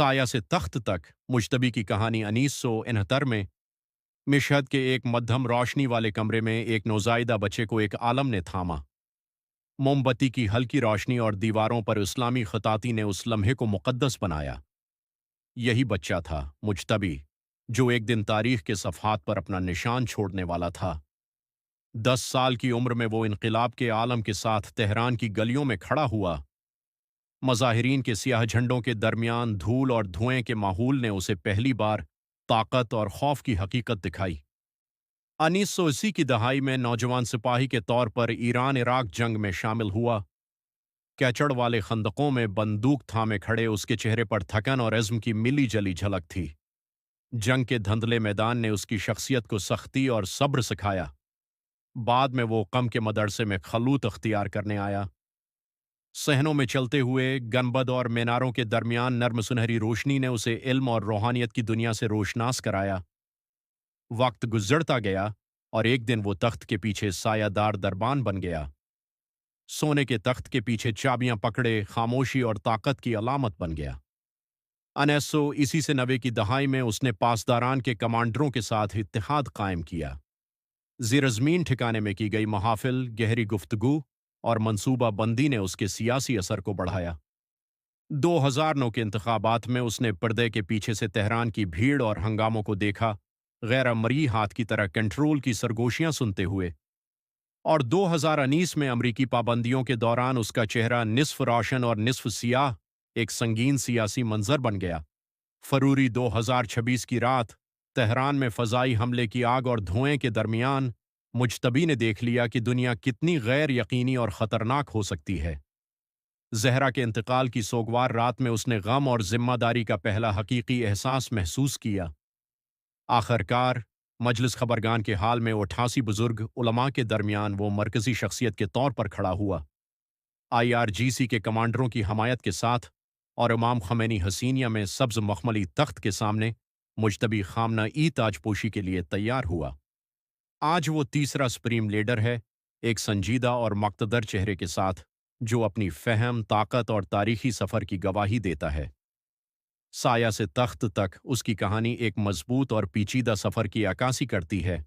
साया से तख्त तक मुज्तबी की कहानी 1969 में मिशहद के एक मध्यम रोशनी वाले कमरे में एक नौज़ायदा बच्चे को एक आलम ने थामा। मोमबत्ती की हल्की रोशनी और दीवारों पर इस्लामी खताती ने उस लम्हे को मुक़द्दस बनाया। यही बच्चा था मुज्तबी, जो एक दिन तारीख के सफ़हात पर अपना निशान छोड़ने वाला था। 10 साल की उम्र में वो इनक़िलाब के आलम के साथ तेहरान की गलियों में खड़ा हुआ। मज़ाहिरीन के सियाह झंडों के दरमियान धूल और धुएं के माहौल ने उसे पहली बार ताकत और खौफ की हकीकत दिखाई। 1980 की दहाई में नौजवान सिपाही के तौर पर ईरान इराक जंग में शामिल हुआ। कैचड़ वाले खंदकों में बंदूक थामे खड़े उसके चेहरे पर थकन और इज़्म की मिली जली झलक थी। जंग के धंधले मैदान ने उसकी शख्सियत को सख्ती और सब्र सिखाया। बाद में वो कम के मदरसे में खलूत अख्तियार करने आया। सहनों में चलते हुए गनबद और मीनारों के दरमियान नर्म सुनहरी रोशनी ने उसे इल्म और रूहानियत की दुनिया से रोशनास कराया। वक्त गुजरता गया और एक दिन वो तख्त के पीछे सायादार दरबान बन गया। सोने के तख्त के पीछे चाबियां पकड़े खामोशी और ताकत की अलामत बन गया। 1990 की दहाई में उसने पासदारान के कमांडरों के साथ इत्तेहाद कायम किया। ज़ेर-ए-ज़मीन ठिकाने में की गई महाफिल, गहरी गुफ्तगू और मंसूबा बंदी ने उसके सियासी असर को बढ़ाया। 2009 के इंतखाबात में उसने पर्दे के पीछे से तेहरान की भीड़ और हंगामों को देखा, गैर मरई हाथ की तरह कंट्रोल की सरगोशियां सुनते हुए। और 2019 में अमरीकी पाबंदियों के दौरान उसका चेहरा निस्फ रोशन और निस्फ सियाह एक संगीन सियासी मंजर बन गया। फरवरी 2026 की रात तेहरान में फ़ज़ाई हमले की आग और धुएं के दरमियान मुज्तबी ने देख लिया कि दुनिया कितनी गैर यकीनी और ख़तरनाक हो सकती है। ज़हरा के इंतकाल की सोगवार रात में उसने गम और जिम्मेदारी का पहला हकीकी एहसास महसूस किया। आखिरकार मजलिस खबरगान के हाल में 88 बुजुर्ग उलमा के दरमियान वो मरकजी शख्सियत के तौर पर खड़ा हुआ। IRGC के कमांडरों की हमायत के साथ और इमाम ख़मैनी हसीनिया में सब्ज़ मखमली तख्त के सामने मुज्तबी खामना ई ताजपोशी के लिए तैयार हुआ। आज वो तीसरा सुप्रीम लीडर है, एक संजीदा और मक़तदर चेहरे के साथ, जो अपनी फ़हम, ताकत और तारीख़ी सफ़र की गवाही देता है। साया से तख्त तक उसकी कहानी एक मजबूत और पेचीदा सफ़र की अक्कासी करती है,